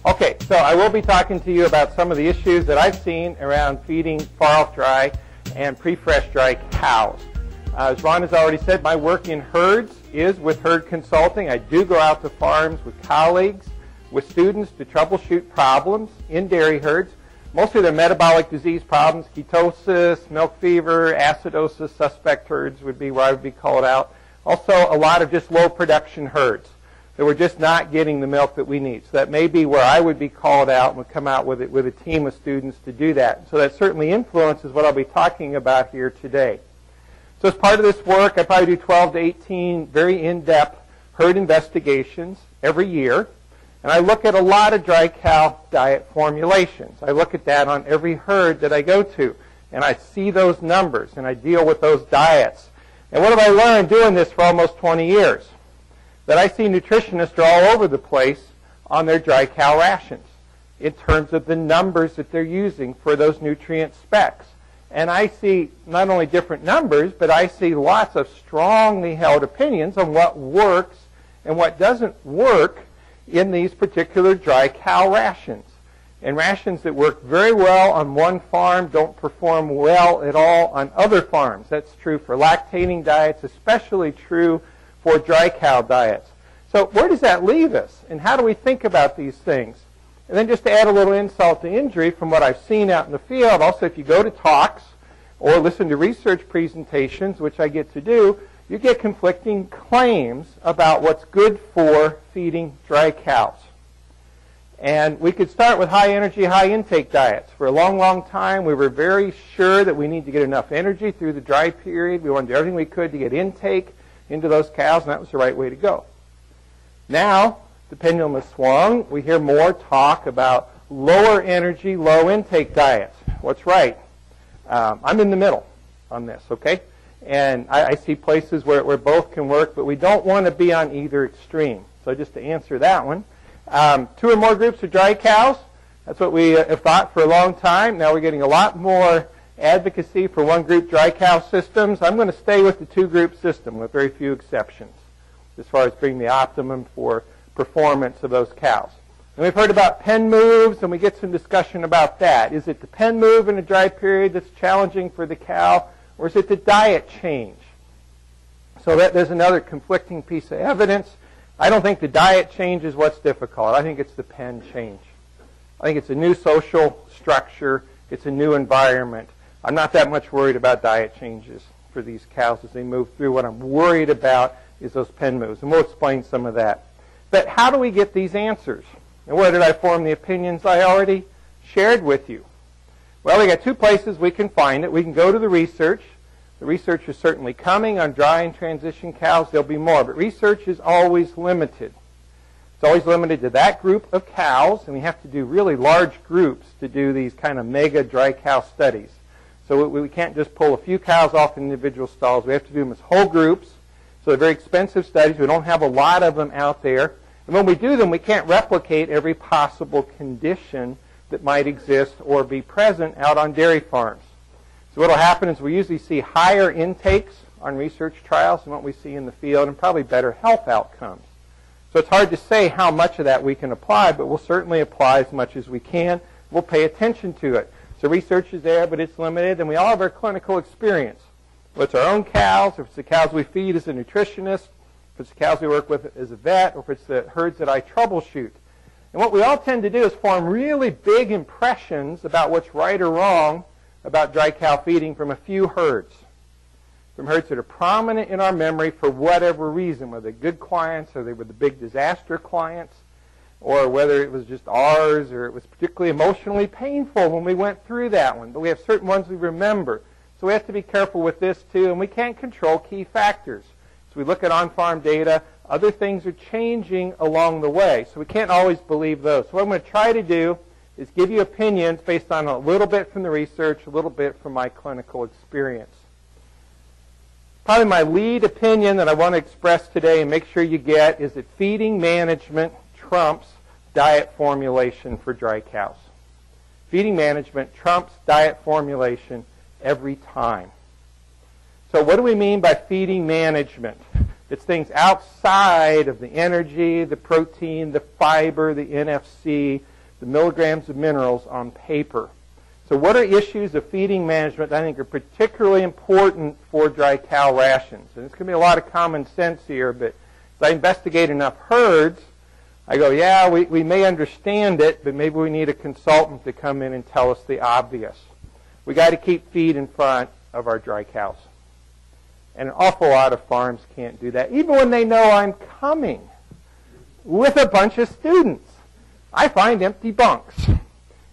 Okay, so I will be talking to you about some of the issues that I've seen around feeding far-off dry and pre-fresh dry cows. As Ron has already said, my work in herds is with herd consulting. I do go out to farms with colleagues, with students to troubleshoot problems in dairy herds. Mostly they're metabolic disease problems, ketosis, milk fever, acidosis, suspect herds would be where I would be called out. Also a lot of just low production herds that we're just not getting the milk that we need. So that may be where I would be called out and would come out with a team of students to do that. So that certainly influences what I'll be talking about here today. So as part of this work, I probably do 12 to 18 very in-depth herd investigations every year. And I look at a lot of dry cow diet formulations. I look at that on every herd that I go to. And I see those numbers and I deal with those diets. And what have I learned doing this for almost 20 years? That I see nutritionists are all over the place on their dry cow rations in terms of the numbers that they're using for those nutrient specs. And I see not only different numbers, but I see lots of strongly held opinions on what works and what doesn't work in these particular dry cow rations. And rations that work very well on one farm don't perform well at all on other farms. That's true for lactating diets, especially true for dry cow diets. So where does that leave us? And how do we think about these things? And then just to add a little insult to injury from what I've seen out in the field, also if you go to talks or listen to research presentations, which I get to do, you get conflicting claims about what's good for feeding dry cows. And we could start with high energy, high intake diets. For a long, long time, we were very sure that we need to get enough energy through the dry period. We wanted to do everything we could to get intake into those cows, and that was the right way to go. Now, the pendulum has swung. We hear more talk about lower energy, low intake diets. What's right? I'm in the middle on this, okay? And I see places where both can work, but we don't want to be on either extreme. So just to answer that one, 2 or more groups of dry cows, that's what we have thought for a long time. Now we're getting a lot more advocacy for one group dry cow systems. I'm going to stay with the 2-group system with very few exceptions as far as being the optimum for performance of those cows. And we've heard about pen moves, and we get some discussion about that. Is it the pen move in a dry period that's challenging for the cow, or is it the diet change? So there's another conflicting piece of evidence. I don't think the diet change is what's difficult. I think it's the pen change. I think it's a new social structure. It's a new environment. I'm not that much worried about diet changes for these cows as they move through. What I'm worried about is those pen moves, and we'll explain some of that. But how do we get these answers? And where did I form the opinions I already shared with you? Well, we got 2 places we can find it. We can go to the research. The research is certainly coming on dry and transition cows. There'll be more, but research is always limited. It's always limited to that group of cows, and we have to do really large groups to do these kind of mega dry cow studies. So we can't just pull a few cows off in individual stalls. We have to do them as whole groups. So they're very expensive studies. We don't have a lot of them out there. And when we do them, we can't replicate every possible condition that might exist or be present out on dairy farms. So what will happen is we usually see higher intakes on research trials than what we see in the field, and probably better health outcomes. So it's hard to say how much of that we can apply, but we'll certainly apply as much as we can. We'll pay attention to it. So research is there, but it's limited, and we all have our clinical experience. Whether it's our own cows, or if it's the cows we feed as a nutritionist, if it's the cows we work with as a vet, or if it's the herds that I troubleshoot. And what we all tend to do is form really big impressions about what's right or wrong about dry cow feeding from a few herds. From herds that are prominent in our memory for whatever reason, whether they're good clients or they were the big disaster clients, or whether it was just ours or it was particularly emotionally painful when we went through that one. But we have certain ones we remember. So we have to be careful with this too, and we can't control key factors. So we look at on-farm data. Other things are changing along the way, so we can't always believe those. So what I'm going to try to do is give you opinions based on a little bit from the research, a little bit from my clinical experience. Probably my lead opinion that I want to express today and make sure you get is that feeding management trumps diet formulation for dry cows. Feeding management trumps diet formulation every time. So what do we mean by feeding management? It's things outside of the energy, the protein, the fiber, the NFC, the milligrams of minerals on paper. So what are issues of feeding management that I think are particularly important for dry cow rations? And it's going to be a lot of common sense here, but as I investigate enough herds, I go, yeah, we may understand it, but maybe we need a consultant to come in and tell us the obvious. We got to keep feed in front of our dry cows. And an awful lot of farms can't do that, even when they know I'm coming with a bunch of students. I find empty bunks.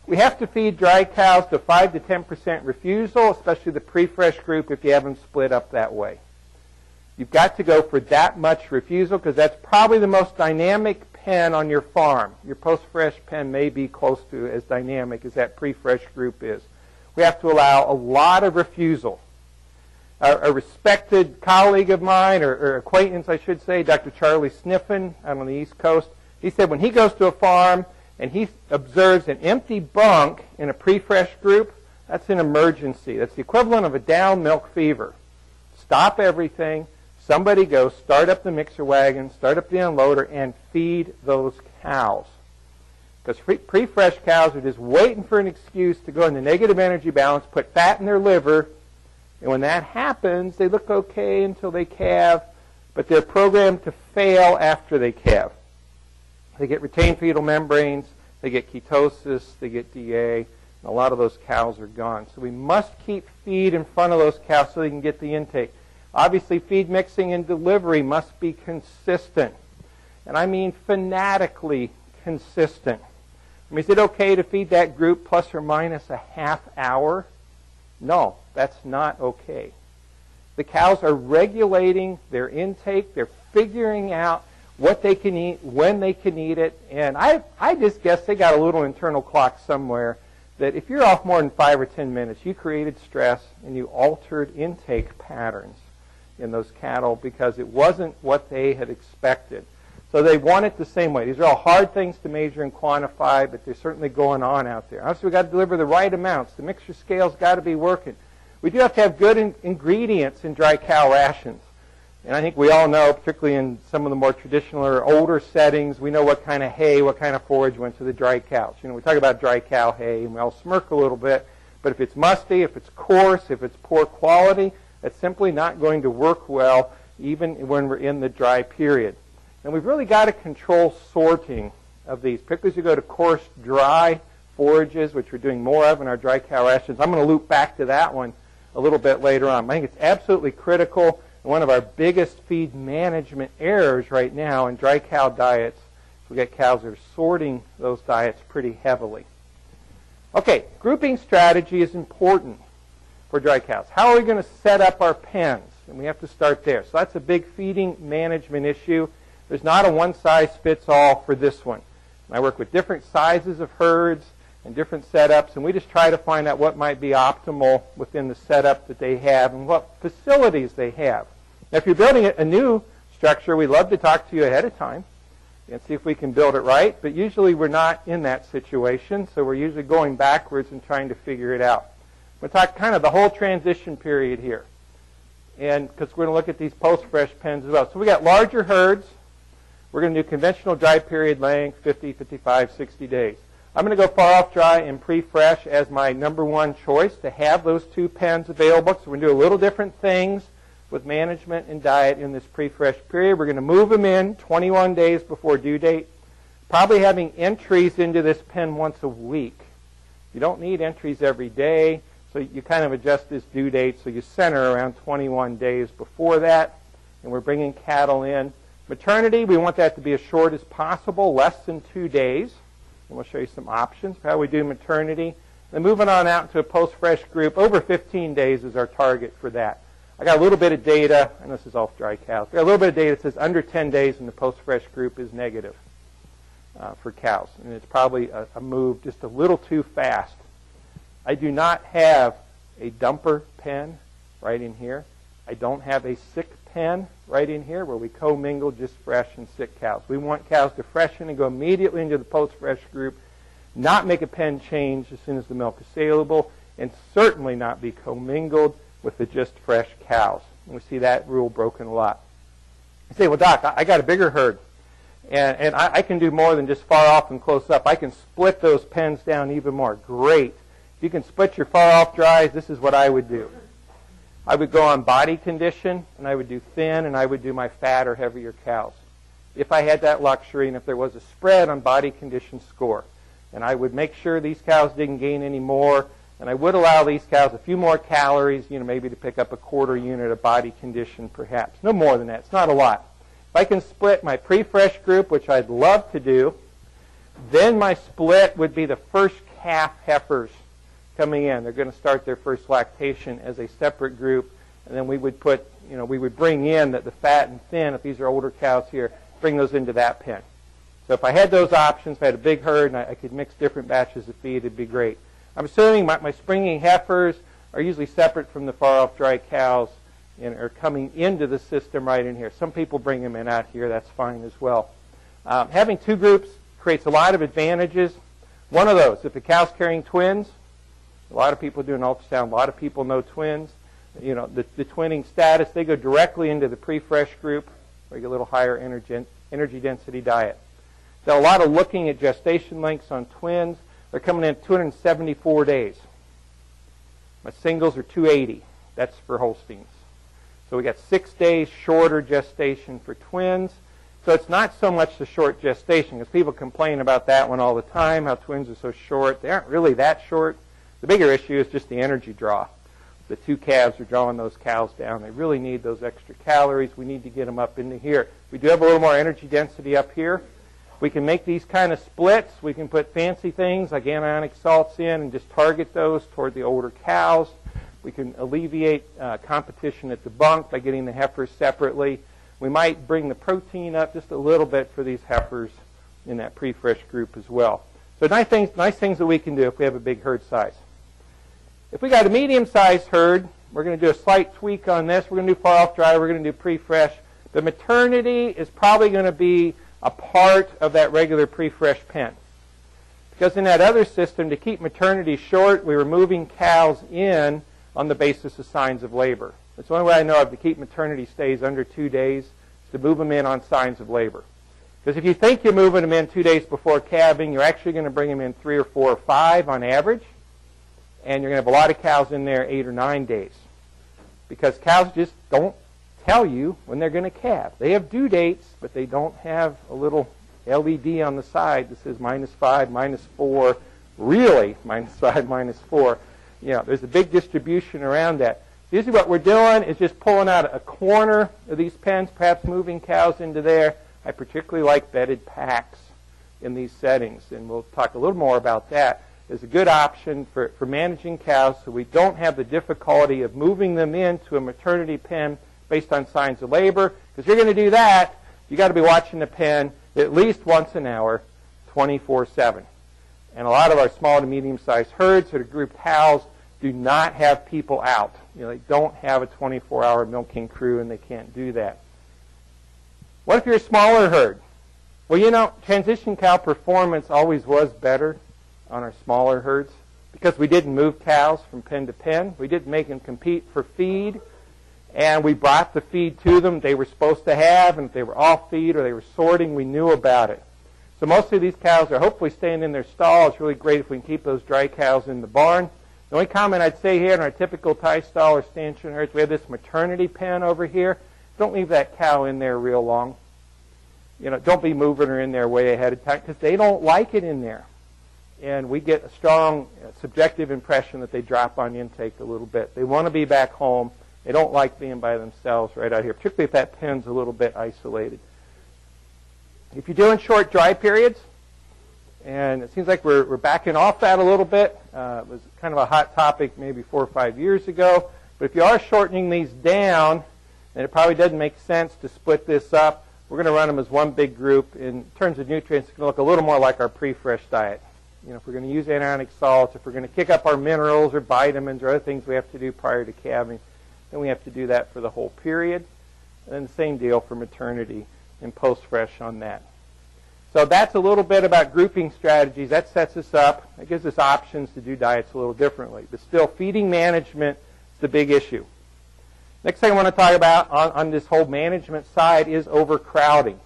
We have to feed dry cows to 5 to 10% refusal, especially the pre-fresh group if you have them split up that way. You've got to go for that much refusal because that's probably the most dynamic pen on your farm. Your post-fresh pen may be close to as dynamic as that pre-fresh group is. We have to allow a lot of refusal. A respected colleague of mine, or acquaintance I should say, Dr. Charlie Sniffen out on the East Coast, he said when he goes to a farm and he observes an empty bunk in a pre-fresh group, that's an emergency. That's the equivalent of a down milk fever. Stop everything. Somebody go start up the mixer wagon, start up the unloader, and feed those cows. Because pre-fresh cows are just waiting for an excuse to go into negative energy balance, put fat in their liver, and when that happens, they look okay until they calve, but they're programmed to fail after they calve. They get retained fetal membranes, they get ketosis, they get DA, and a lot of those cows are gone. So we must keep feed in front of those cows so they can get the intake. Obviously, feed mixing and delivery must be consistent. And I mean fanatically consistent. I mean, is it okay to feed that group plus or minus a half hour? No, that's not okay. The cows are regulating their intake. They're figuring out what they can eat, when they can eat it. And I just guess they got a little internal clock somewhere that if you're off more than 5 or 10 minutes, you created stress and you altered intake patterns in those cattle because it wasn't what they had expected. So they want it the same way. These are all hard things to measure and quantify, but they're certainly going on out there. Obviously, we've got to deliver the right amounts. The mixture scale's got to be working. We do have to have good ingredients in dry cow rations. And I think we all know, particularly in some of the more traditional or older settings, we know what kind of hay, what kind of forage went to the dry cows. You know, we talk about dry cow hay, and we all smirk a little bit. But if it's musty, if it's coarse, if it's poor quality, that's simply not going to work well, even when we're in the dry period. And we've really got to control sorting of these, particularly as you go to coarse, dry forages, which we're doing more of in our dry cow rations. I'm going to loop back to that one a little bit later on. I think it's absolutely critical. And one of our biggest feed management errors right now in dry cow diets, we get cows that are sorting those diets pretty heavily. Okay, grouping strategy is important for dry cows. How are we going to set up our pens? And we have to start there. So that's a big feeding management issue. There's not a one-size-fits-all for this one. And I work with different sizes of herds and different setups, and we just try to find out what might be optimal within the setup that they have and what facilities they have. Now, if you're building a new structure, we'd love to talk to you ahead of time and see if we can build it right, but usually we're not in that situation, so we're usually going backwards and trying to figure it out. We'll talk kind of the whole transition period here, and because we're going to look at these post-fresh pens as well. So we got larger herds. We're going to do conventional dry period length, 50, 55, 60 days. I'm going to go far off dry and pre-fresh as my number one choice to have those two pens available. So we're going to do a little different things with management and diet in this pre-fresh period. We're going to move them in 21 days before due date, probably having entries into this pen once a week. You don't need entries every day, so you kind of adjust this due date so you center around 21 days before that, and we're bringing cattle in. Maternity, we want that to be as short as possible, less than 2 days. And we'll show you some options for how we do maternity. Then moving on out to a post-fresh group, over 15 days is our target for that. I got a little bit of data, and this is off dry cows. I got a little bit of data that says under 10 days in the post-fresh group is negative for cows. And it's probably a move just a little too fast. I do not have a dumper pen right in here. I don't have a sick pen right in here where we commingle just fresh and sick cows. We want cows to freshen and go immediately into the post-fresh group, not make a pen change as soon as the milk is saleable, and certainly not be commingled with the just fresh cows. And we see that rule broken a lot. You say, well, Doc, I got a bigger herd, And I can do more than just far off and close up. I can split those pens down even more. Great. If you can split your far off dries, this is what I would do. I would go on body condition, and I would do thin, and I would do my fat or heavier cows. If I had that luxury, and if there was a spread on body condition score. And I would make sure these cows didn't gain any more, and I would allow these cows a few more calories, maybe to pick up a quarter unit of body condition perhaps. No more than that. It's not a lot. If I can split my pre-fresh group, which I'd love to do, then my split would be the first calf heifers coming in. They're going to start their first lactation as a separate group, and then we would put, we would bring in the fat and thin, if these are older cows here, bring those into that pen. So if I had those options, if I had a big herd and I could mix different batches of feed, it'd be great. I'm assuming my springing heifers are usually separate from the far-off dry cows and are coming into the system right in here. Some people bring them in out here. That's fine as well. Having two groups creates a lot of advantages. One of those, if the cow's carrying twins, a lot of people do an ultrasound. A lot of people know twins. The twinning status, they go directly into the pre-fresh group where you get a little higher energy density diet. So a lot of looking at gestation lengths on twins. They're coming in 274 days. My singles are 280. That's for Holsteins. So we got 6 days shorter gestation for twins. So it's not so much the short gestation, because people complain about that one all the time, how twins are so short. They aren't really that short. The bigger issue is just the energy draw. The two calves are drawing those cows down. They really need those extra calories. We need to get them up into here. We do have a little more energy density up here. We can make these kind of splits. We can put fancy things like anionic salts in and just target those toward the older cows. We can alleviate competition at the bunk by getting the heifers separately. We might bring the protein up just a little bit for these heifers in that pre-fresh group as well. So nice things that we can do if we have a big herd size. If we got a medium-sized herd, we're going to do a slight tweak on this. We're going to do far-off dry. We're going to do pre-fresh. The maternity is probably going to be a part of that regular pre-fresh pen. Because in that other system, to keep maternity short, we were moving cows in on the basis of signs of labor. That's the only way I know of to keep maternity stays under 2 days, is to move them in on signs of labor. Because if you think you're moving them in 2 days before calving, you're actually going to bring them in 3 or 4 or 5 on average. And you're going to have a lot of cows in there 8 or 9 days. Because cows just don't tell you when they're going to calve. They have due dates, but they don't have a little LED on the side that says -5, -4, really -5, -4. There's a big distribution around that. So usually what we're doing is just pulling out a corner of these pens, perhaps moving cows into there. I particularly like bedded packs in these settings, and we'll talk a little more about that. It's a good option for managing cows so we don't have the difficulty of moving them into a maternity pen based on signs of labor. Because if you're going to do that, you've got to be watching the pen at least once an hour, 24/7. And a lot of our small to medium-sized herds that are grouped cows do not have people out. They don't have a 24-hour milking crew, and they can't do that. What if you're a smaller herd? Well, transition cow performance always was better on our smaller herds because we didn't move cows from pen to pen. We didn't make them compete for feed, and we brought the feed to them they were supposed to have, and if they were off feed or they were sorting, we knew about it. So most of these cows are hopefully staying in their stall. It's really great if we can keep those dry cows in the barn. The only comment I'd say here in our typical tie stall or stanchion herds, we have this maternity pen over here. Don't leave that cow in there real long. Don't be moving her in there way ahead of time because they don't like it in there. And we get a strong subjective impression that they drop on intake a little bit. They want to be back home. They don't like being by themselves right out here, particularly if that pen's a little bit isolated. If you're doing short dry periods, and it seems like we're backing off that a little bit. It was kind of a hot topic maybe 4 or 5 years ago. But if you are shortening these down, then it probably doesn't make sense to split this up. We're going to run them as one big group. In terms of nutrients, it's going to look a little more like our pre-fresh diet. If we're going to use anionic salts, if we're going to kick up our minerals or vitamins or other things we have to do prior to calving, then we have to do that for the whole period. And then the same deal for maternity and post-fresh on that. So that's a little bit about grouping strategies. That sets us up. That gives us options to do diets a little differently. But still, feeding management is the big issue. Next thing I want to talk about on this whole management side is overcrowding.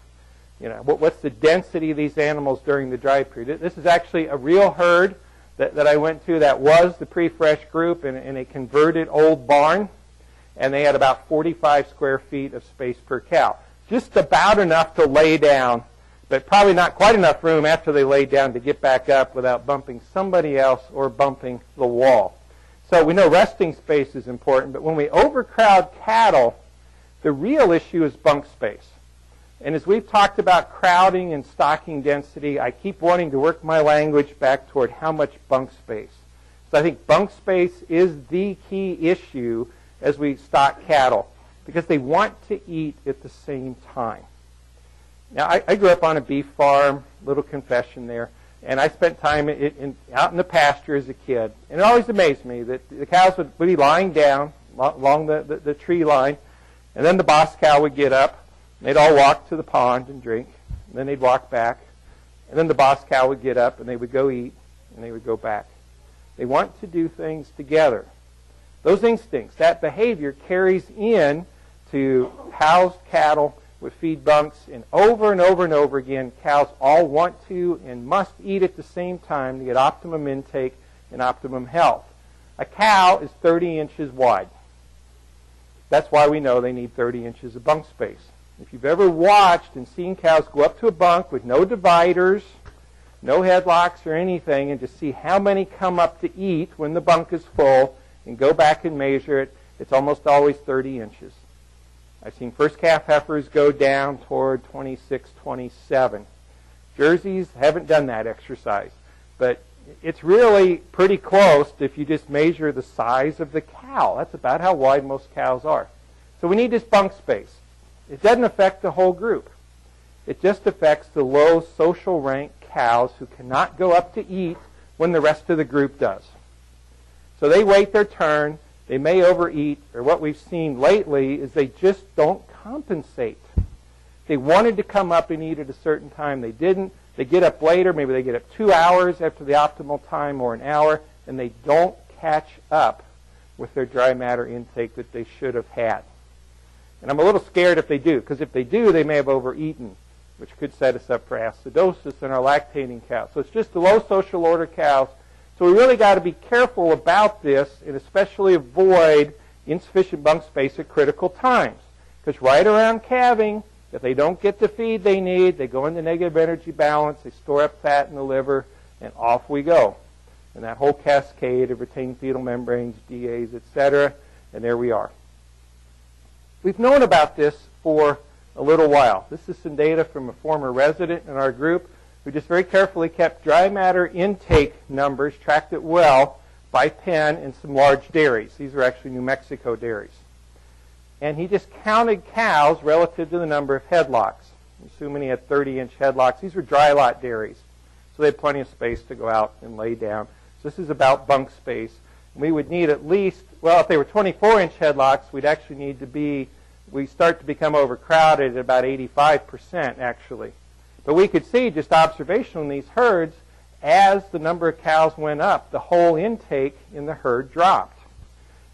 what's the density of these animals during the dry period. This is actually a real herd that I went to that was the pre-fresh group in a converted old barn, and they had about 45 square feet of space per cow. Just about enough to lay down, but probably not quite enough room after they laid down to get back up without bumping somebody else or bumping the wall. So we know resting space is important, but when we overcrowd cattle, the real issue is bunk space. And as we've talked about crowding and stocking density, I keep wanting to work my language back toward how much bunk space. So I think bunk space is the key issue as we stock cattle, because they want to eat at the same time. Now, I grew up on a beef farm, little confession there, and I spent time out in the pasture as a kid. And it always amazed me that the cows would be lying down along the tree line, and then the boss cow would get up, and they'd all walk to the pond and drink, and then they'd walk back, and then the boss cow would get up, and they would go eat, and they would go back. They want to do things together. Those instincts, that behavior carries in to housed cattle with feed bunks, and over and over and over again, cows all want to and must eat at the same time to get optimum intake and optimum health. A cow is 30 inches wide. That's why we know they need 30 inches of bunk space. If you've ever watched and seen cows go up to a bunk with no dividers, no headlocks or anything, and just see how many come up to eat when the bunk is full and go back and measure it, it's almost always 30 inches. I've seen first calf heifers go down toward 26, 27. Jerseys haven't done that exercise, but it's really pretty close if you just measure the size of the cow. That's about how wide most cows are. So we need this bunk space. It doesn't affect the whole group. It just affects the low social rank cows who cannot go up to eat when the rest of the group does. So they wait their turn. They may overeat, or what we've seen lately is they just don't compensate. They wanted to come up and eat at a certain time. They didn't. They get up later. Maybe they get up 2 hours after the optimal time or an hour, and they don't catch up with their dry matter intake that they should have had. And I'm a little scared if they do, because if they do, they may have overeaten, which could set us up for acidosis in our lactating cows. So it's just the low social order cows. So we really got to be careful about this and especially avoid insufficient bunk space at critical times. Because right around calving, if they don't get the feed they need, they go into negative energy balance, they store up fat in the liver, and off we go. And that whole cascade of retained fetal membranes, DAs, etc., and there we are. We've known about this for a little while. This is some data from a former resident in our group who just very carefully kept dry matter intake numbers, tracked it well by pen in some large dairies. These are actually New Mexico dairies. And he just counted cows relative to the number of headlocks. Assuming he had 30-inch headlocks. These were dry lot dairies. So they had plenty of space to go out and lay down. So this is about bunk space. We would need at least, well, if they were 24-inch headlocks, we'd actually need to be, we start to become overcrowded at about 85% actually. But we could see just observation in these herds, as the number of cows went up, the whole intake in the herd dropped.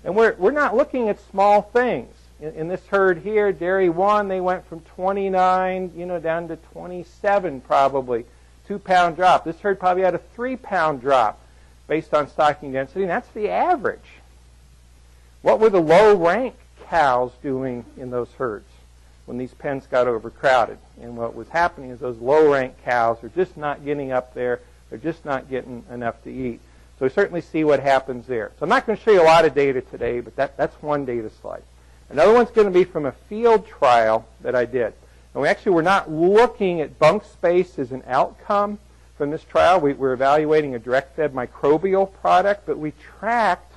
And we're not looking at small things. In this herd here, dairy 1, they went from 29, down to 27 probably, 2-pound drop. This herd probably had a 3-pound drop based on stocking density, and that's the average. What were the low-rank cows doing in those herds when these pens got overcrowded? And what was happening is those low-rank cows are just not getting up there. They're just not getting enough to eat. So we certainly see what happens there. So I'm not going to show you a lot of data today, but that's one data slide. Another one's going to be from a field trial that I did. And we actually were not looking at bunk space as an outcome from this trial. We were evaluating a direct-fed microbial product, but we tracked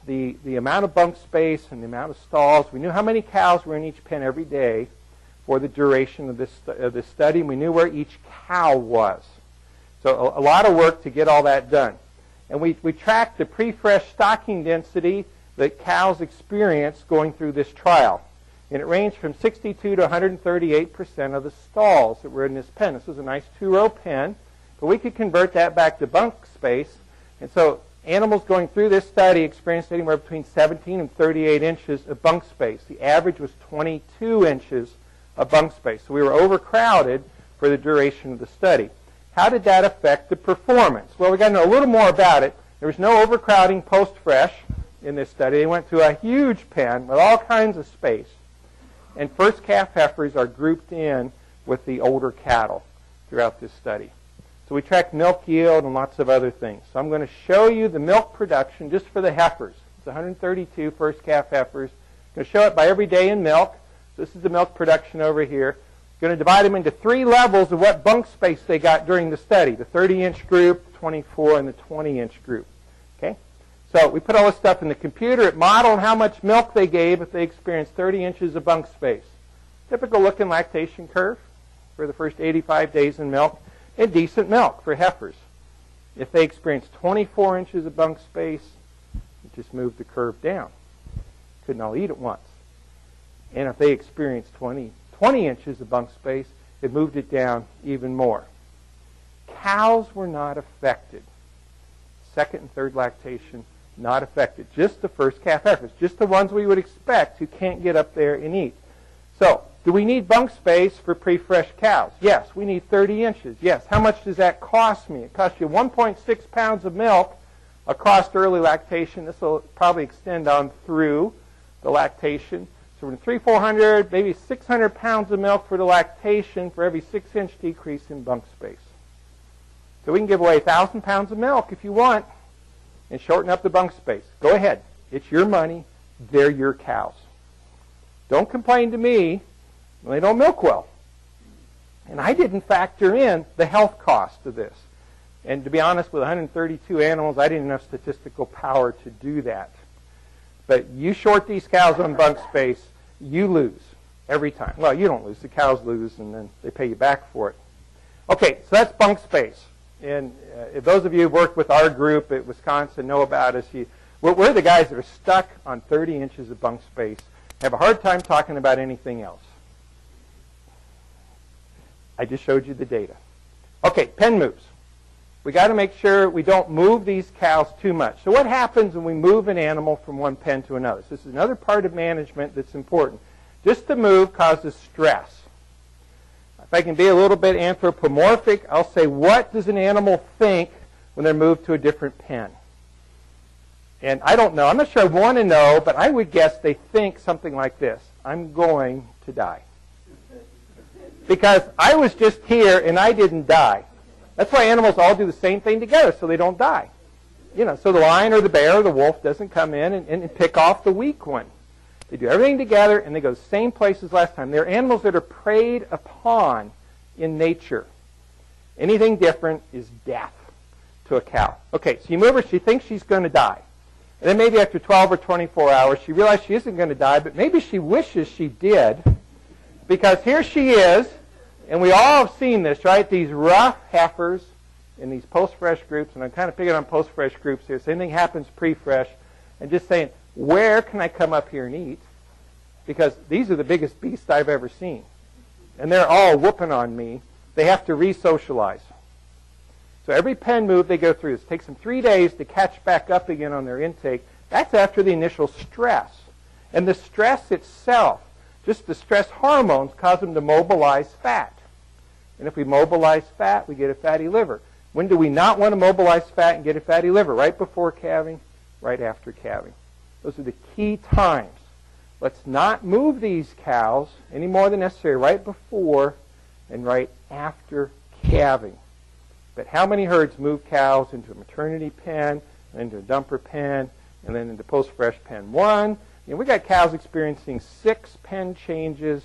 the amount of bunk space and the amount of stalls. We knew how many cows were in each pen every day for the duration of this study, and we knew where each cow was. So a lot of work to get all that done. And we tracked the pre-fresh stocking density that cows experienced going through this trial. And it ranged from 62 to 138% of the stalls that were in this pen. This was a nice 2-row pen, but we could convert that back to bunk space. And so animals going through this study experienced anywhere between 17 and 38 inches of bunk space. The average was 22 inches of bunk space. So we were overcrowded for the duration of the study. How did that affect the performance? Well, we got to know a little more about it. There was no overcrowding post-fresh in this study. They went to a huge pen with all kinds of space. And first calf heifers are grouped in with the older cattle throughout this study. So we tracked milk yield and lots of other things. So I'm going to show you the milk production just for the heifers. It's 132 first calf heifers. I'm going to show it by every day in milk. So this is the milk production over here. I'm going to divide them into 3 levels of what bunk space they got during the study. The 30-inch group, the 24, and the 20-inch group. Okay? So we put all this stuff in the computer. It modeled how much milk they gave if they experienced 30 inches of bunk space. Typical looking lactation curve for the first 85 days in milk, and decent milk for heifers. If they experienced 24 inches of bunk space, it just moved the curve down. Couldn't all eat at once. And if they experienced 20 inches of bunk space, it moved it down even more. Cows were not affected. Second and third lactation, not affected. Just the first calf heifers, just the ones we would expect who can't get up there and eat. So, do we need bunk space for pre-fresh cows? Yes, we need 30 inches. Yes. How much does that cost me? It costs you 1.6 pounds of milk across early lactation. This will probably extend on through the lactation. So we're 300-400, maybe 600 pounds of milk for the lactation for every 6-inch decrease in bunk space. So we can give away 1,000 pounds of milk if you want and shorten up the bunk space. Go ahead. It's your money. They're your cows. Don't complain to me when they don't milk well. And I didn't factor in the health cost of this. And to be honest, with 132 animals, I didn't have enough statistical power to do that. But you short these cows on bunk space, you lose every time. Well, you don't lose. The cows lose, and then they pay you back for it. Okay, so that's bunk space. And if those of you who worked with our group at Wisconsin know about us, we're the guys that are stuck on 30 inches of bunk space, have a hard time talking about anything else. I just showed you the data. Okay, pen moves. We got to make sure we don't move these cows too much. So what happens when we move an animal from one pen to another? So this is another part of management that's important. Just to move causes stress. If I can be a little bit anthropomorphic, I'll say, what does an animal think when they're moved to a different pen? And I don't know. I'm not sure I want to know, but I would guess they think something like this. I'm going to die. Because I was just here and I didn't die. That's why animals all do the same thing together, so they don't die. You know, so the lion or the bear or the wolf doesn't come in and pick off the weak one. They do everything together and they go the same place as last time. They're animals that are preyed upon in nature. Anything different is death to a cow. Okay, so you move her, she thinks she's going to die. And then maybe after 12 or 24 hours, she realizes she isn't going to die, but maybe she wishes she did. Because here she is, and we all have seen this, right? These rough heifers in these post-fresh groups, and I'm kind of picking on post-fresh groups here. Same thing happens pre-fresh, and just saying, where can I come up here and eat? Because these are the biggest beasts I've ever seen. And they're all whooping on me. They have to re-socialize. So every pen move they go through, it takes them 3 days to catch back up again on their intake. That's after the initial stress. And the stress itself, just the stress hormones, cause them to mobilize fat. And if we mobilize fat, we get a fatty liver. When do we not want to mobilize fat and get a fatty liver? Right before calving, right after calving. Those are the key times. Let's not move these cows any more than necessary right before and right after calving. But how many herds move cows into a maternity pen, and into a dumper pen, and then into post-fresh pen 1? We got cows experiencing 6 pen changes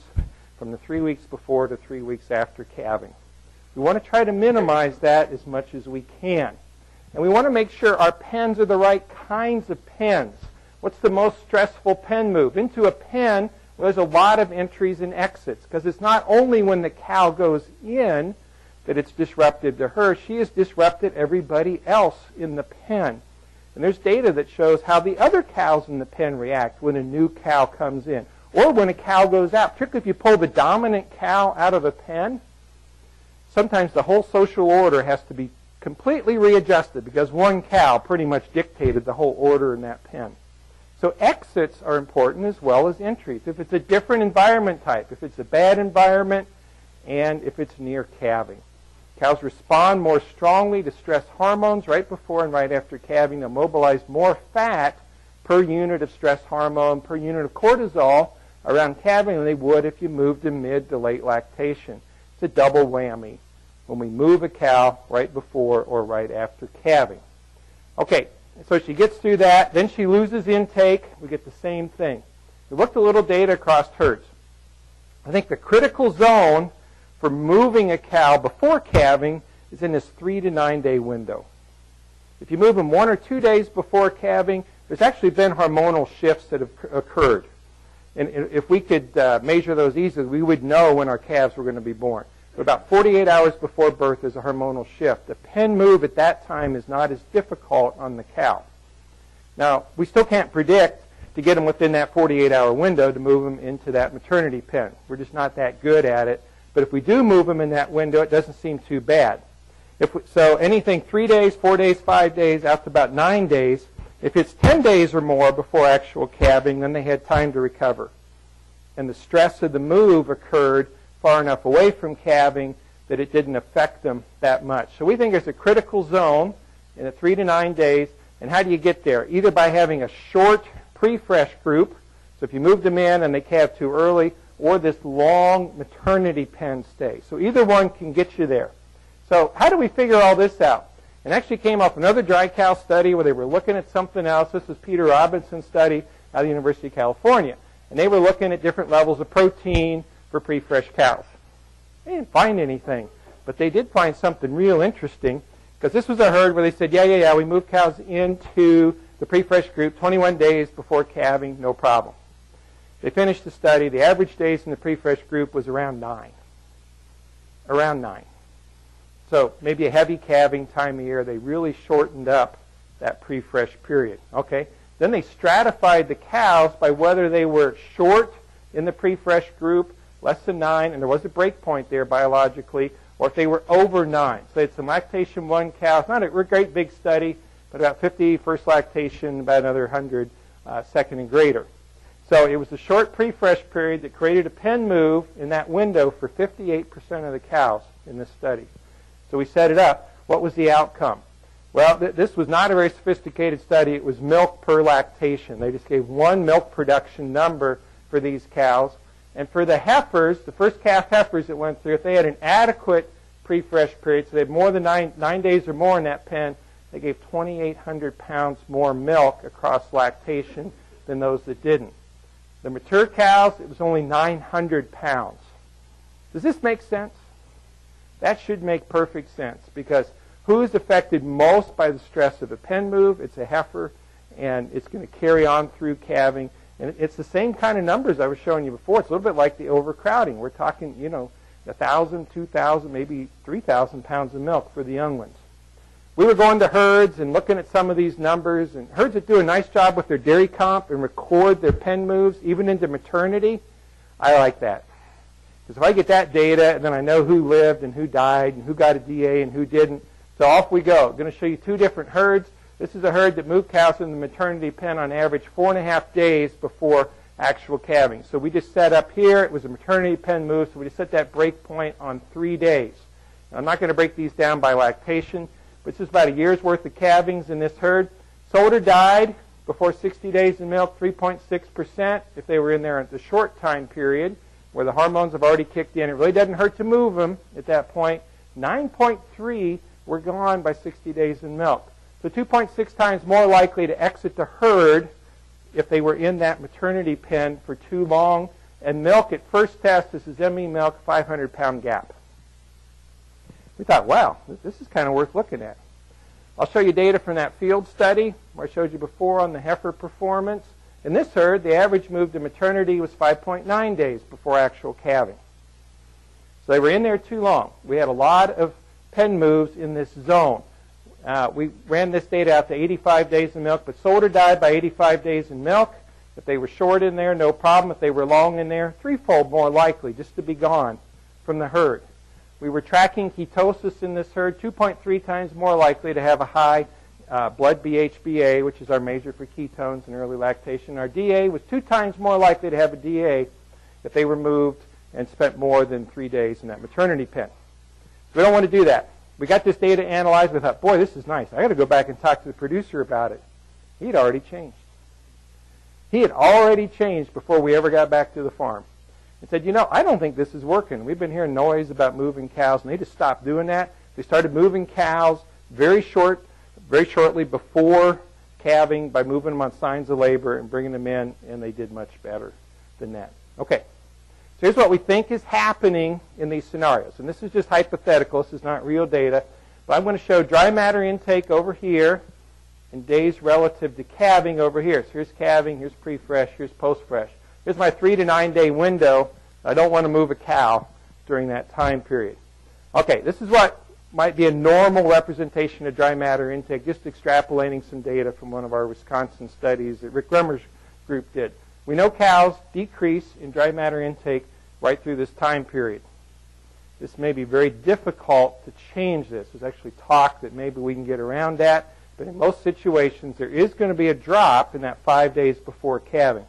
from the 3 weeks before to 3 weeks after calving. We want to try to minimize that as much as we can. And we want to make sure our pens are the right kinds of pens. What's the most stressful pen move? Into a pen where there's a lot of entries and exits, because it's not only when the cow goes in that it's disruptive to her, she has disrupted everybody else in the pen. And there's data that shows how the other cows in the pen react when a new cow comes in, or when a cow goes out. Particularly if you pull the dominant cow out of a pen, sometimes the whole social order has to be completely readjusted because one cow pretty much dictated the whole order in that pen. So exits are important as well as entries. If it's a different environment type, if it's a bad environment and if it's near calving. Cows respond more strongly to stress hormones right before and right after calving. They'll mobilize more fat per unit of stress hormone, per unit of cortisol around calving than they would if you moved them mid to late lactation. It's a double whammy when we move a cow right before or right after calving. Okay, so she gets through that. Then she loses intake. We get the same thing. We looked a little data across herds. I think the critical zone for moving a cow before calving is in this 3 to 9 day window. If you move them 1 or 2 days before calving, there's actually been hormonal shifts that have occurred. And if we could measure those easily, we would know when our calves were going to be born. But about 48 hours before birth is a hormonal shift. The pen move at that time is not as difficult on the cow. Now, we still can't predict to get them within that 48-hour window to move them into that maternity pen. We're just not that good at it. But if we do move them in that window, it doesn't seem too bad. So anything 3 days, 4 days, 5 days, out to about 9 days, if it's 10 days or more before actual calving, then they had time to recover. And the stress of the move occurred far enough away from calving that it didn't affect them that much. So we think there's a critical zone in the 3 to 9 days. And how do you get there? Either by having a short pre-fresh group, so if you move them in and they calve too early, or this long maternity pen stay. So either one can get you there. So how do we figure all this out? It actually came off another dry cow study where they were looking at something else. This was Peter Robinson's study out of the University of California. And they were looking at different levels of protein for pre-fresh cows. They didn't find anything, but they did find something real interesting, because this was a herd where they said, yeah, we move cows into the pre-fresh group 21 days before calving, no problem. They finished the study. The average days in the pre-fresh group was around 9. Around 9. So maybe a heavy calving time of year, they really shortened up that pre-fresh period. Okay. Then they stratified the cows by whether they were short in the pre-fresh group, less than 9, and there was a break point there biologically, or if they were over 9. So they had some lactation 1 cows, not a great big study, but about 50 first lactation, about another 100 second and greater. So it was a short pre-fresh period that created a pen move in that window for 58% of the cows in this study. So we set it up. What was the outcome? Well, this was not a very sophisticated study. It was milk per lactation. They just gave one milk production number for these cows. And for the heifers, the first calf heifers that went through, if they had an adequate pre-fresh period, so they had more than 9 days or more in that pen, they gave 2,800 pounds more milk across lactation than those that didn't. The mature cows, it was only 900 pounds. Does this make sense? That should make perfect sense, because who is affected most by the stress of a pen move? It's a heifer, and it's going to carry on through calving. And it's the same kind of numbers I was showing you before. It's a little bit like the overcrowding. We're talking, 1,000, 2,000, maybe 3,000 pounds of milk for the young ones. We were going to herds and looking at some of these numbers, and herds that do a nice job with their dairy comp and record their pen moves, even into maternity. I like that. Because if I get that data, and then I know who lived and who died and who got a DA and who didn't, so off we go. I'm going to show you 2 different herds. This is a herd that moved cows in the maternity pen on average 4.5 days before actual calving. So we just set up here. It was a maternity pen move, so we just set that break point on 3 days. Now, I'm not going to break these down by lactation, but this is about a year's worth of calvings in this herd. Sold or died before 60 days in milk, 3.6%. If they were in there at the short time period where the hormones have already kicked in, it really doesn't hurt to move them at that point. 9.3 were gone by 60 days in milk. So 2.6 times more likely to exit the herd if they were in that maternity pen for too long. And milk at first test, this is ME milk, 500-pound gap. We thought, wow, this is kind of worth looking at. I'll show you data from that field study where I showed you before on the heifer performance. In this herd, the average move to maternity was 5.9 days before actual calving. So they were in there too long. We had a lot of pen moves in this zone. We ran this data out to 85 days in milk, but sold or died by 85 days in milk. If they were short in there, no problem. If they were long in there, 3-fold more likely just to be gone from the herd. We were tracking ketosis in this herd, 2.3 times more likely to have a high blood BHBA, which is our measure for ketones in early lactation. Our DA was 2 times more likely to have a DA if they were moved and spent more than 3 days in that maternity pen. So we don't want to do that. We got this data analyzed. We thought, boy, this is nice. I got to go back and talk to the producer about it. He'd already changed. He had already changed before we ever got back to the farm. And said, I don't think this is working. We've been hearing noise about moving cows, and they just stopped doing that. They started moving cows very shortly before calving by moving them on signs of labor and bringing them in, and they did much better than that. Okay, so here's what we think is happening in these scenarios. And this is just hypothetical. This is not real data. But I'm going to show dry matter intake over here and days relative to calving over here. So here's calving, here's pre-fresh, here's post-fresh. Here's my 3 to 9 day window. I don't want to move a cow during that time period. Okay, this is what might be a normal representation of dry matter intake, just extrapolating some data from one of our Wisconsin studies that Rick Rummer's group did. We know cows decrease in dry matter intake right through this time period. This may be very difficult to change this. There's actually talk that maybe we can get around that, but in most situations there is going to be a drop in that 5 days before calving.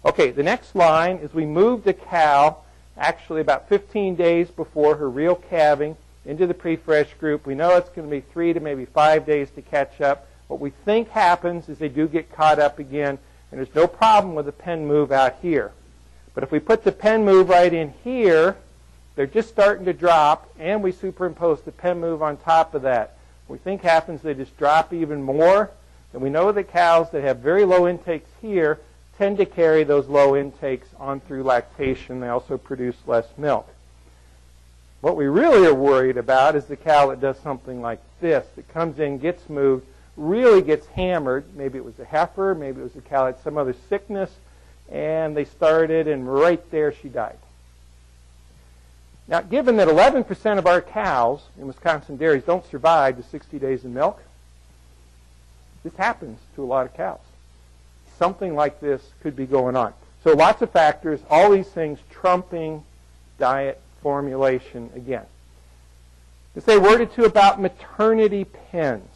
Okay, the next line is we moved a cow actually about 15 days before her real calving into the pre-fresh group. We know it's going to be 3 to maybe 5 days to catch up. What we think happens is they do get caught up again, and there's no problem with the pen move out here. But if we put the pen move right in here, they're just starting to drop, and we superimpose the pen move on top of that. What we think happens, they just drop even more, and we know that cows that have very low intakes here tend to carry those low intakes on through lactation. They also produce less milk. What we really are worried about is the cow that does something like this, that comes in, gets moved, really gets hammered. Maybe it was a heifer, maybe it was a cow that had some other sickness, and they started, and right there she died. Now, given that 11% of our cows in Wisconsin dairies don't survive to 60 days of milk, this happens to a lot of cows. Something like this could be going on. So lots of factors, all these things trumping diet formulation again. To say a word or two about maternity pens.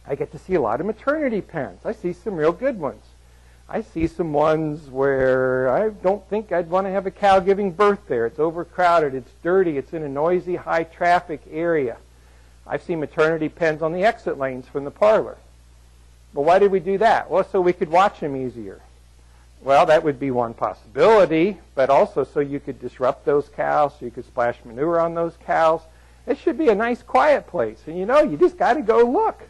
I get to see a lot of maternity pens. I see some real good ones. I see some ones where I don't think I'd want to have a cow giving birth there. It's overcrowded, it's dirty, it's in a noisy, high traffic area. I've seen maternity pens on the exit lanes from the parlor. But why did we do that? Well, so we could watch them easier. Well, that would be one possibility, but also so you could disrupt those cows, so you could splash manure on those cows. It should be a nice, quiet place. And you just got to go look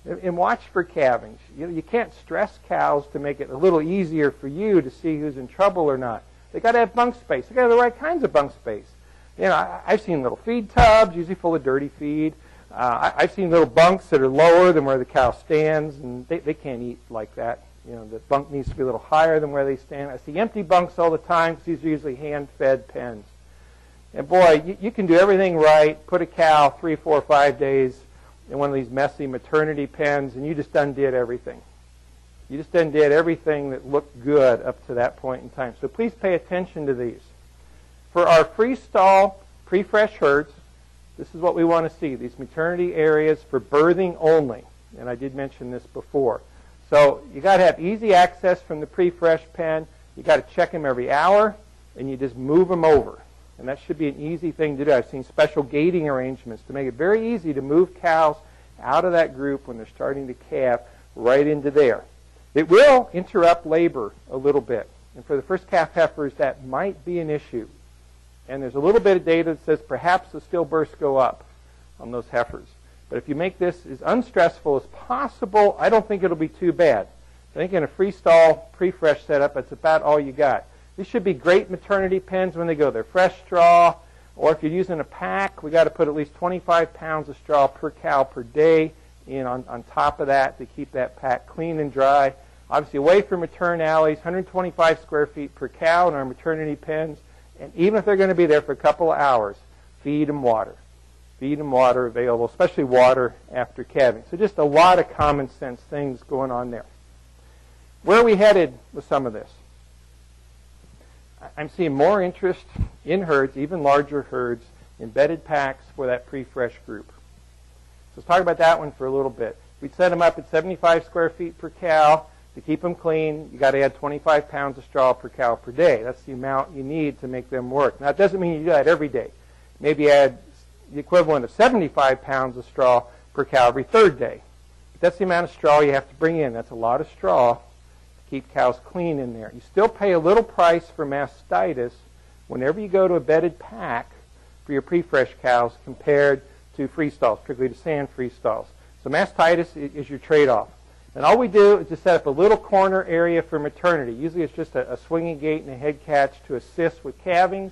and watch for calvings. You can't stress cows to make it a little easier for you to see who's in trouble or not. They got to have bunk space. They got to have the right kinds of bunk space. I've seen little feed tubs, usually full of dirty feed. I've seen little bunks that are lower than where the cow stands, and they can't eat like that. The bunk needs to be a little higher than where they stand. I see empty bunks all the time because these are usually hand-fed pens. And boy, you can do everything right, put a cow 3, 4, 5 days in one of these messy maternity pens, and you just undid everything. You just undid everything that looked good up to that point in time. So please pay attention to these. For our freestall pre-fresh herds, this is what we want to see, these maternity areas for birthing only. And I did mention this before. So you got to have easy access from the pre-fresh pen. You got to check them every hour, and you just move them over. And that should be an easy thing to do. I've seen special gating arrangements to make it very easy to move cows out of that group when they're starting to calve right into there. It will interrupt labor a little bit. And for the first calf heifers, that might be an issue. And there's a little bit of data that says perhaps the stillbirths go up on those heifers. But if you make this as unstressful as possible, I don't think it'll be too bad. I think in a freestall pre-fresh setup, that's about all you got. These should be great maternity pens when they go. They're fresh straw, or if you're using a pack, we got to put at least 25 pounds of straw per cow per day in on top of that to keep that pack clean and dry. Obviously, away from matern alleys, 125 square feet per cow in our maternity pens. And even if they're going to be there for a couple of hours, feed them water. Feed them water available, especially water after calving. So just a lot of common sense things going on there. Where are we headed with some of this? I'm seeing more interest in herds, even larger herds, in bedded packs for that pre-fresh group. So let's talk about that one for a little bit. We'd set them up at 75 square feet per cow. To keep them clean, you got to add 25 pounds of straw per cow per day. That's the amount you need to make them work. Now, it doesn't mean you do that every day. Maybe add the equivalent of 75 pounds of straw per cow every third day. But that's the amount of straw you have to bring in. That's a lot of straw to keep cows clean in there. You still pay a little price for mastitis whenever you go to a bedded pack for your pre-fresh cows compared to free stalls, particularly to sand free stalls. So mastitis is your trade-off. And all we do is just set up a little corner area for maternity. Usually it's just a swinging gate and a head catch to assist with calvings,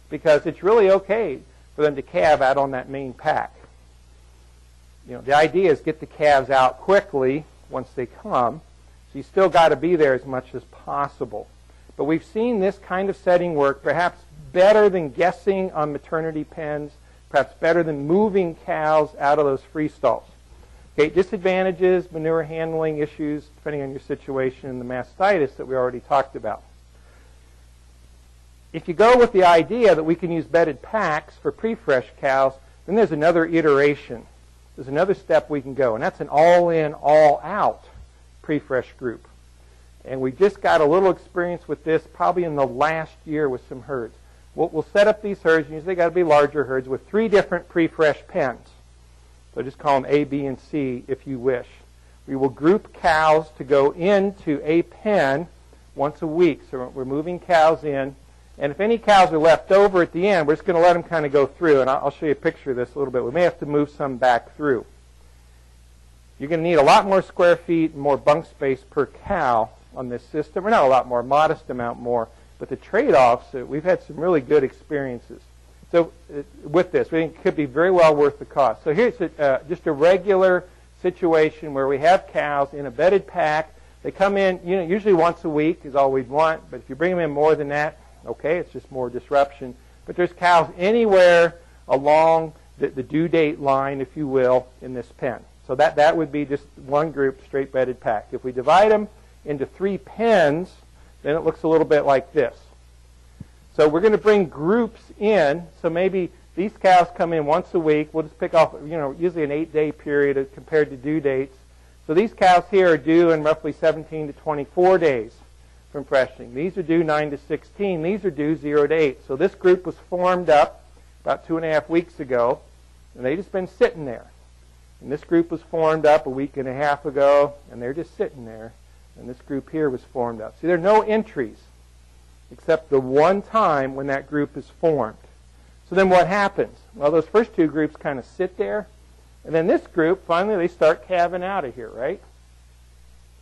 because it's really okay for them to calve out on that main pack. You know, the idea is get the calves out quickly once they come, so you still got to be there as much as possible. But we've seen this kind of setting work perhaps better than guessing on maternity pens, perhaps better than moving cows out of those free stalls. Okay, disadvantages, manure handling issues, depending on your situation, and the mastitis that we already talked about. If you go with the idea that we can use bedded packs for pre-fresh cows, then there's another iteration. There's another step we can go, and that's an all-in, all-out pre-fresh group. And we just got a little experience with this probably in the last year with some herds. We'll set up these herds, and usually got to be larger herds, with 3 different pre-fresh pens. So just call them A, B, and C if you wish. We will group cows to go into a pen once a week. So we're moving cows in. And if any cows are left over at the end, we're just going to let them kind of go through. And I'll show you a picture of this a little bit. We may have to move some back through. You're going to need a lot more square feet and more bunk space per cow on this system. Or not a lot more, modest amount more. But the trade-offs, we've had some really good experiences. So with this, we think it could be very well worth the cost. So here's just a regular situation where we have cows in a bedded pack. They come in, usually once a week is all we'd want. But if you bring them in more than that, okay, it's just more disruption. But there's cows anywhere along the due date line, if you will, in this pen. So that would be just one group, straight bedded pack. If we divide them into 3 pens, then it looks a little bit like this. So we're going to bring groups in. So maybe these cows come in once a week. We'll just pick off, usually an 8-day period compared to due dates. So these cows here are due in roughly 17 to 24 days from freshening. These are due 9 to 16. These are due 0 to 8. So this group was formed up about 2.5 weeks ago, and they've just been sitting there. And this group was formed up a week and a half ago, and they're just sitting there. And this group here was formed up. See, there are no entries except the one time when that group is formed. So then what happens? Well, those first 2 groups kind of sit there, and then this group, finally, they start calving out of here, right?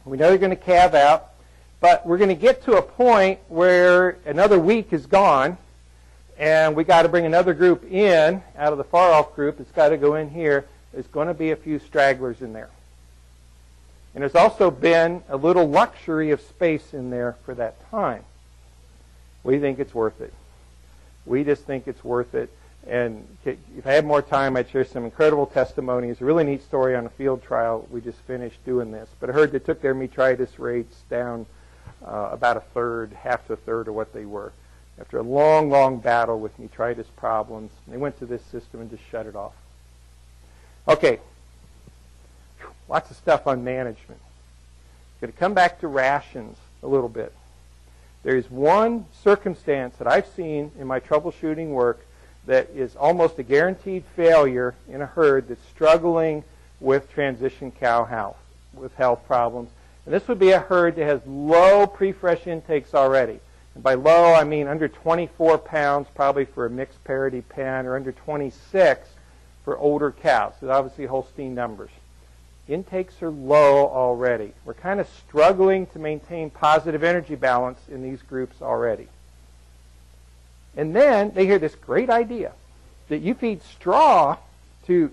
We know they're going to calve out, but we're going to get to a point where another week is gone, and we got to bring another group in out of the far-off group. It's got to go in here. There's going to be a few stragglers in there. And there's also been a little luxury of space in there for that time. We think it's worth it. We just think it's worth it. And if I had more time, I'd share some incredible testimonies. A really neat story on a field trial. We just finished doing this. But I heard they took their metritis rates down about a third, half to a third of what they were. After a long, long battle with metritis problems, they went to this system and just shut it off. Okay. Lots of stuff on management. Going to come back to rations a little bit. There's one circumstance that I've seen in my troubleshooting work that is almost a guaranteed failure in a herd that's struggling with transition cow health, with health problems. And this would be a herd that has low pre-fresh intakes already. And by low, I mean under 24 pounds probably for a mixed parity pen, or under 26 for older cows. So obviously Holstein numbers. Intakes are low already. We're kind of struggling to maintain positive energy balance in these groups already. And then they hear this great idea that you feed straw to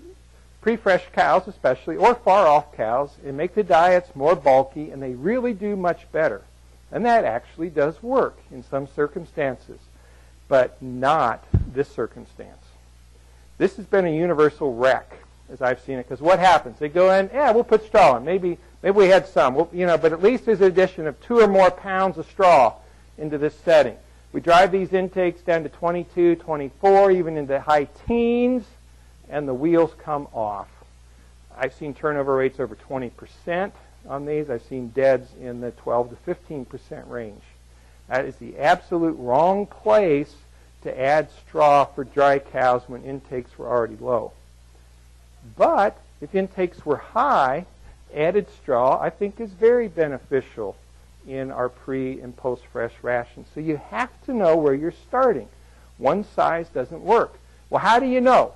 pre-fresh cows especially, or far-off cows, and make the diets more bulky, and they really do much better. And that actually does work in some circumstances, but not this circumstance. This has been a universal wreck, as I've seen it, because what happens? They go in, we'll put straw in. Maybe we had some, but at least there's an addition of 2 or more pounds of straw into this setting. We drive these intakes down to 22, 24, even into high teens, and the wheels come off. I've seen turnover rates over 20%. on these. I've seen deads in the 12 to 15% range. That is the absolute wrong place to add straw for dry cows when intakes were already low. But if intakes were high, added straw, I think, is very beneficial in our pre- and post-fresh rations. So you have to know where you're starting. One size doesn't work. Well, how do you know?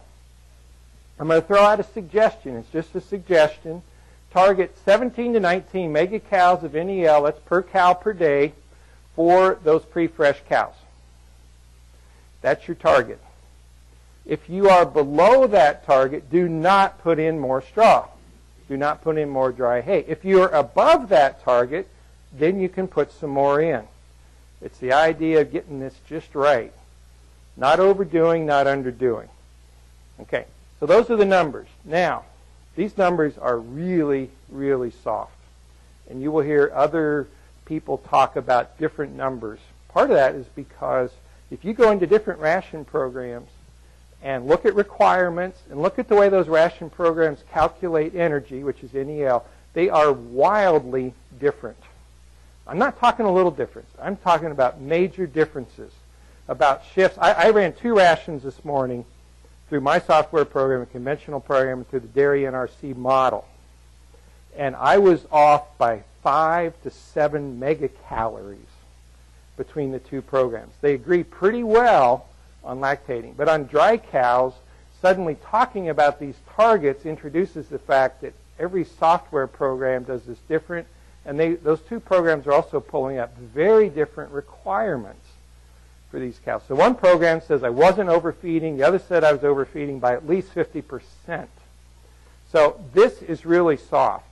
I'm going to throw out a suggestion. It's just a suggestion. Target 17 to 19 mega cows of NEL, that's per cow per day, for those pre-fresh cows. That's your target. If you are below that target, do not put in more straw. Do not put in more dry hay. If you are above that target, then you can put some more in. It's the idea of getting this just right. Not overdoing, not underdoing. Okay, so those are the numbers. Now, these numbers are really, really soft. And you will hear other people talk about different numbers. Part of that is because if you go into different ration programs and look at requirements and look at the way those ration programs calculate energy, which is NEL, they are wildly different. I'm not talking a little difference. I'm talking about major differences, about shifts. I ran 2 rations this morning through my software program, a conventional program, and through the dairy NRC model. And I was off by 5 to 7 megacalories between the 2 programs. They agree pretty well on lactating. But on dry cows, suddenly talking about these targets introduces the fact that every software program does this different, and those 2 programs are also pulling up very different requirements for these cows. So one program says I wasn't overfeeding, the other said I was overfeeding by at least 50%. So this is really soft.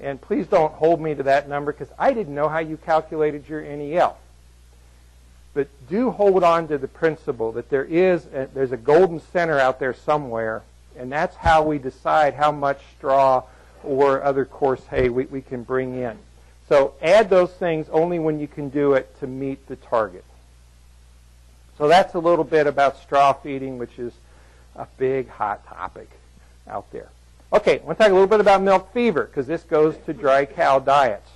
And please don't hold me to that number because I didn't know how you calculated your NEL. But do hold on to the principle that there's a golden center out there somewhere, and that's how we decide how much straw or other coarse hay we can bring in. So add those things only when you can do it to meet the target. So that's a little bit about straw feeding, which is a big, hot topic out there. Okay, I want to talk a little bit about milk fever, because this goes to dry cow diets.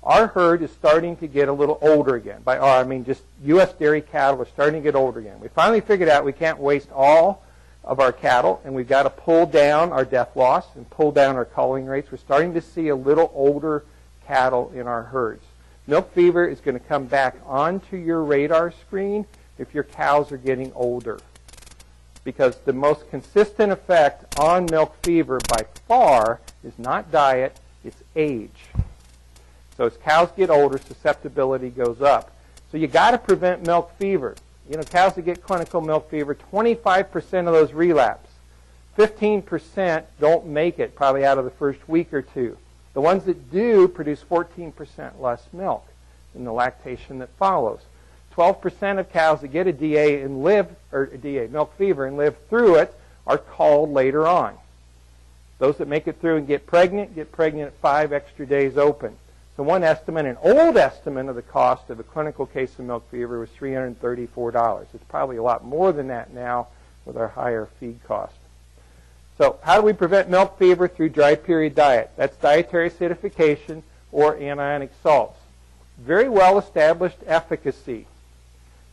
Our herd is starting to get a little older again. By our, I mean just U.S. dairy cattle are starting to get older again. We finally figured out we can't waste all of our cattle, and we've got to pull down our death loss and pull down our culling rates. We're starting to see a little older cattle in our herds. Milk fever is going to come back onto your radar screen if your cows are getting older, because the most consistent effect on milk fever by far is not diet, it's age. So as cows get older, susceptibility goes up. So you got to prevent milk fever. You know, cows that get clinical milk fever, 25% of those relapse. 15% don't make it probably out of the first week or 2. The ones that do produce 14% less milk in the lactation that follows. 12% of cows that get a DA and milk fever and live through it are called later on. Those that make it through and get pregnant at 5 extra days open. So one estimate, an old estimate of the cost of a clinical case of milk fever was $334. It's probably a lot more than that now with our higher feed cost. So how do we prevent milk fever through dry period diet? That's dietary acidification or anionic salts. Very well established efficacy.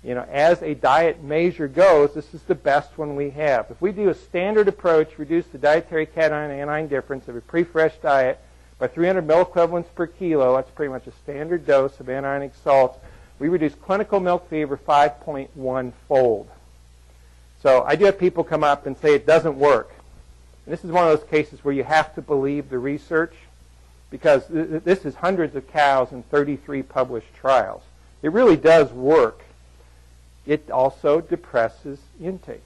You know, as a diet measure goes, this is the best one we have. If we do a standard approach, reduce the dietary cation-anion difference of a pre-fresh diet by 300 milliequivalents per kilo, that's pretty much a standard dose of anionic salts, we reduce clinical milk fever 5.1-fold. So I do have people come up and say it doesn't work. And this is one of those cases where you have to believe the research, because this is hundreds of cows and 33 published trials. It really does work. It also depresses intake.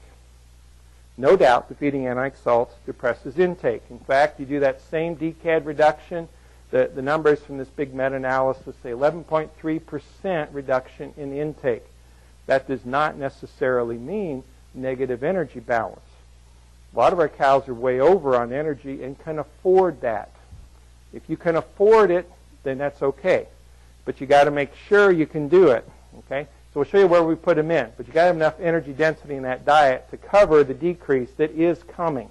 No doubt the feeding anionic salts depresses intake. In fact, you do that same DCAD reduction, the numbers from this big meta-analysis say 11.3% reduction in intake. That does not necessarily mean negative energy balance. A lot of our cows are way over on energy and can afford that. If you can afford it, then that's okay. But you got to make sure you can do it. Okay? So we'll show you where we put them in. But you got to have enough energy density in that diet to cover the decrease that is coming.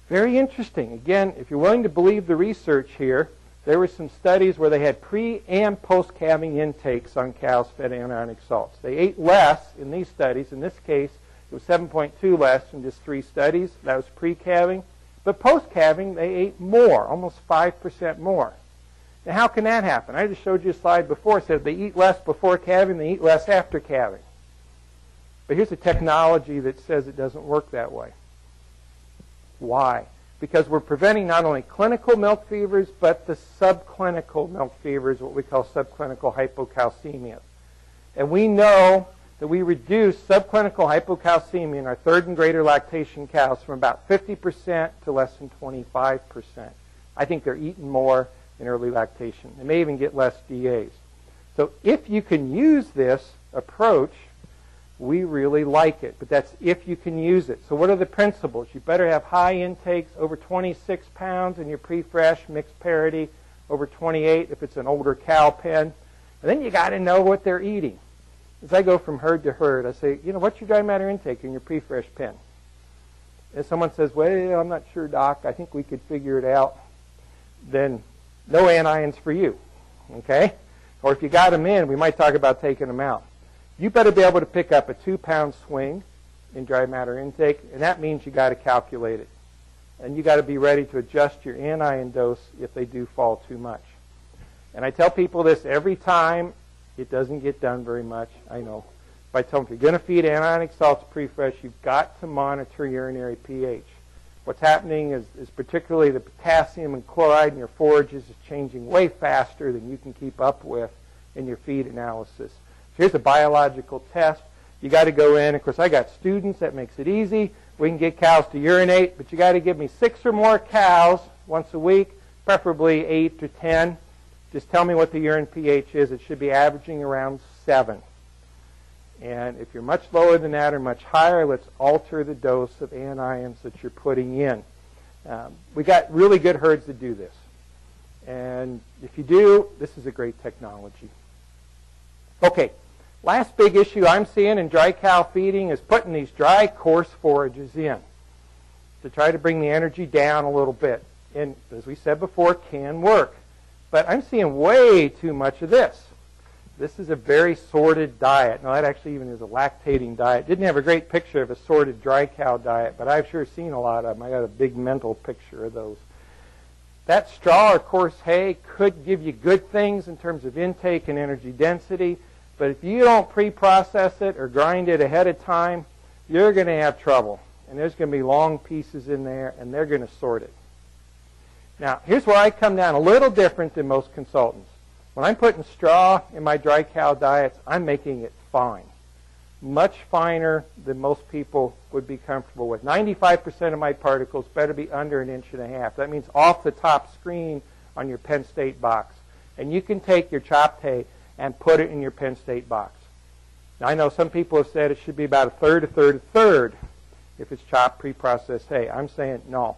Very interesting. Again, if you're willing to believe the research here, there were some studies where they had pre- and post-calving intakes on cows fed anionic salts. They ate less in these studies. In this case, it was 7.2 less in just 3 studies. That was pre-calving. But post-calving, they ate more, almost 5% more. Now, how can that happen? I just showed you a slide before. It said they eat less before calving, they eat less after calving. But here's a technology that says it doesn't work that way. Why? Because we're preventing not only clinical milk fevers, but the subclinical milk fevers, what we call subclinical hypocalcemia. And we know that we reduce subclinical hypocalcemia in our 3rd and greater lactation cows from about 50% to less than 25%. I think they're eating more in early lactation. They may even get less DAs. So if you can use this approach, we really like it, but that's if you can use it. So what are the principles? You better have high intakes, over 26 pounds in your pre-fresh mixed parity, over 28 if it's an older cow pen. And then you got to know what they're eating. As I go from herd to herd, I say, what's your dry matter intake in your pre-fresh pen? If someone says, well, I'm not sure, Doc, I think we could figure it out, then no anions for you, okay? Or if you got them in, we might talk about taking them out. You better be able to pick up a 2-pound swing in dry matter intake, and that means you got to calculate it. And you got to be ready to adjust your anion dose if they do fall too much. And I tell people this every time. It doesn't get done very much, I know. But I tell them, if you're going to feed anionic salts pre-fresh, you've got to monitor urinary pH. What's happening is particularly the potassium and chloride in your forages is changing way faster than you can keep up with in your feed analysis. Here's a biological test. You got to go in. Of course, I got students. That makes it easy. We can get cows to urinate, but you got to give me 6 or more cows once a week, preferably 8 to 10. Just tell me what the urine pH is. It should be averaging around 7. And if you're much lower than that or much higher, let's alter the dose of anions that you're putting in. We got really good herds that do this. And if you do, this is a great technology. Okay. Last big issue I'm seeing in dry cow feeding is putting these dry, coarse forages in to try to bring the energy down a little bit. And as we said before, it can work. But I'm seeing way too much of this. This is a very sorted diet. Now, that actually even is a lactating diet. Didn't have a great picture of a sorted dry cow diet, but I've sure seen a lot of them. I got a big mental picture of those. That straw or coarse hay could give you good things in terms of intake and energy density. But if you don't pre-process it or grind it ahead of time, you're going to have trouble. And there's going to be long pieces in there, and they're going to sort it. Now, here's where I come down a little different than most consultants. When I'm putting straw in my dry cow diets, I'm making it fine. Much finer than most people would be comfortable with. 95% of my particles better be under 1.5 inches. That means off the top screen on your Penn State box. And you can take your chopped hay and put it in your Penn State box. Now, I know some people have said it should be about a third if it's chopped, pre-processed hay. I'm saying no.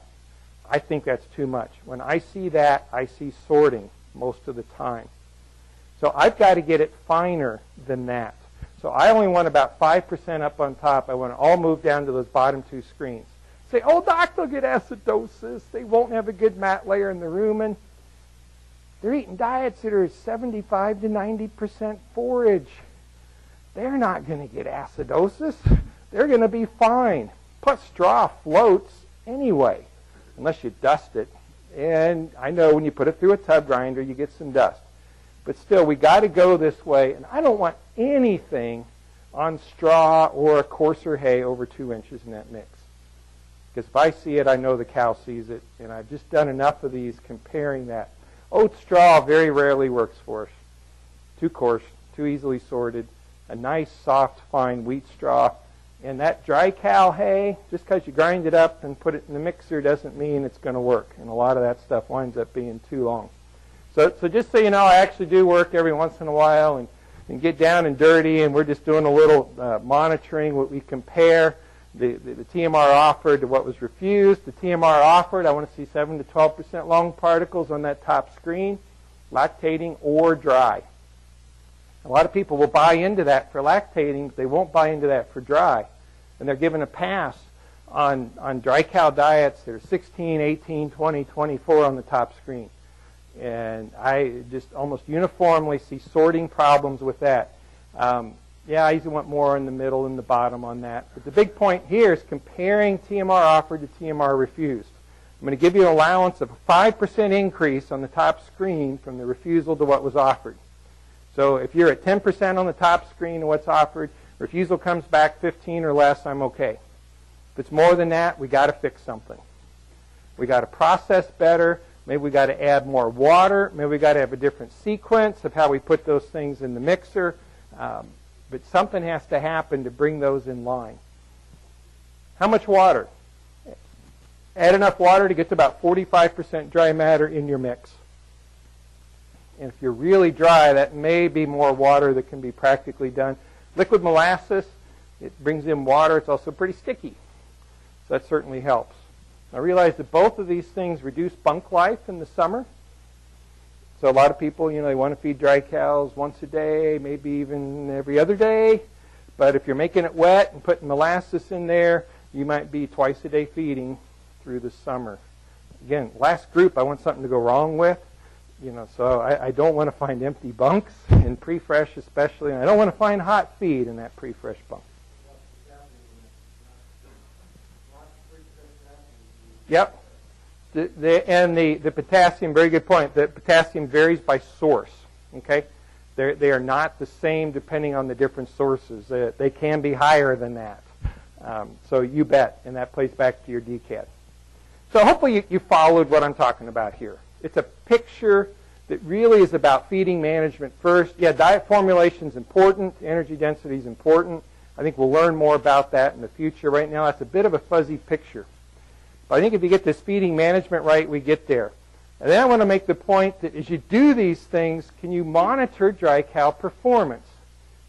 I think that's too much. When I see that, I see sorting most of the time. So I've got to get it finer than that. So I only want about 5% up on top. I want it all moved down to those bottom 2 screens. Say, oh, Doc, they'll get acidosis. They won't have a good mat layer in the rumen. They're eating diets that are 75 to 90% forage. They're not going to get acidosis. They're going to be fine. Plus, straw floats anyway, unless you dust it. And I know when you put it through a tub grinder, you get some dust. But still, we got to go this way. And I don't want anything on straw or a coarser hay over 2 inches in that mix. Because if I see it, I know the cow sees it. And I've just done enough of these comparing that. Oat straw very rarely works for us. Too coarse, too easily sorted. A nice, soft, fine wheat straw. And that dry cow hay, just because you grind it up and put it in the mixer doesn't mean it's going to work. And a lot of that stuff winds up being too long. So just so you know, I actually do work every once in a while and get down and dirty, and we're just doing a little monitoring. What we compare the TMR offered to what was refused. The TMR offered, I want to see 7 to 12% long particles on that top screen, lactating or dry. A lot of people will buy into that for lactating, but they won't buy into that for dry. And they're given a pass on dry cow diets, there's 16, 18, 20, 24 on the top screen. And I just almost uniformly see sorting problems with that. Yeah, I usually want more in the middle and the bottom on that. But the big point here is comparing TMR offered to TMR refused. I'm going to give you an allowance of a 5% increase on the top screen from the refusal to what was offered. So if you're at 10% on the top screen of what's offered, refusal comes back 15 or less, I'm okay. If it's more than that, we got to fix something. We got to process better. Maybe we got to add more water. Maybe we got to have a different sequence of how we put those things in the mixer. But something has to happen to bring those in line. How much water? Add enough water to get to about 45% dry matter in your mix. And if you're really dry, that may be more water that can be practically done. Liquid molasses, it brings in water. It's also pretty sticky. So that certainly helps. I realize that both of these things reduce bunk life in the summer. So a lot of people, they want to feed dry cows once a day, maybe even every other day. But if you're making it wet and putting molasses in there, you might be twice a day feeding through the summer. Again, last group I want something to go wrong with. So I don't want to find empty bunks in pre-fresh especially. And I don't want to find hot feed in that pre-fresh bunk. Yep. The potassium, very good point. The potassium varies by source. Okay, they are not the same depending on the different sources. They can be higher than that. So you bet, and that plays back to your DCAD. So hopefully you followed what I'm talking about here. It's a picture that really is about feeding management first. Yeah, diet formulation is important. Energy density is important. I think we'll learn more about that in the future. Right now, that's a bit of a fuzzy picture. But I think if you get this feeding management right, we get there. And then I want to make the point that as you do these things, can you monitor dry cow performance?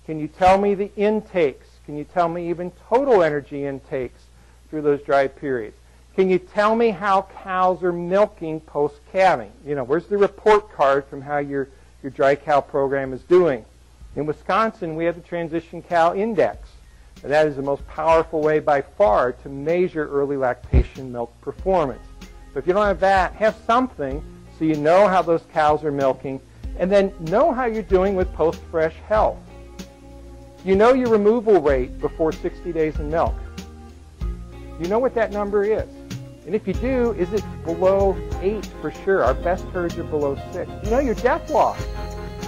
Can you tell me the intakes? Can you tell me even total energy intakes through those dry periods? Can you tell me how cows are milking post-calving? Where's the report card from how your dry cow program is doing? In Wisconsin, we have the Transition Cow Index. And that is the most powerful way by far to measure early lactation milk performance. So if you don't have that, have something so you know how those cows are milking, and then know how you're doing with post-fresh health. You know your removal rate before 60 days in milk. You know what that number is. And if you do, is it below 8 for sure? Our best herds are below 6. You know your death loss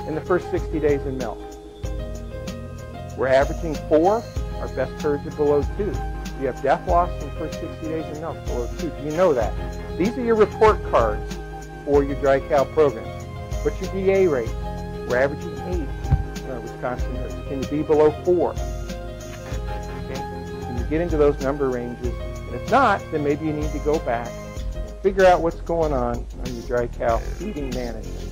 in the first 60 days in milk. We're averaging 4. Our best herds are below 2. You have death loss in the first 60 days in milk below 2. Do you know that? These are your report cards for your dry cow program. What's your DA rate? We're averaging 8 in our Wisconsin herds. Can you be below 4? Okay? Can you get into those number ranges? And if not, then maybe you need to go back and figure out what's going on your dry cow feeding management.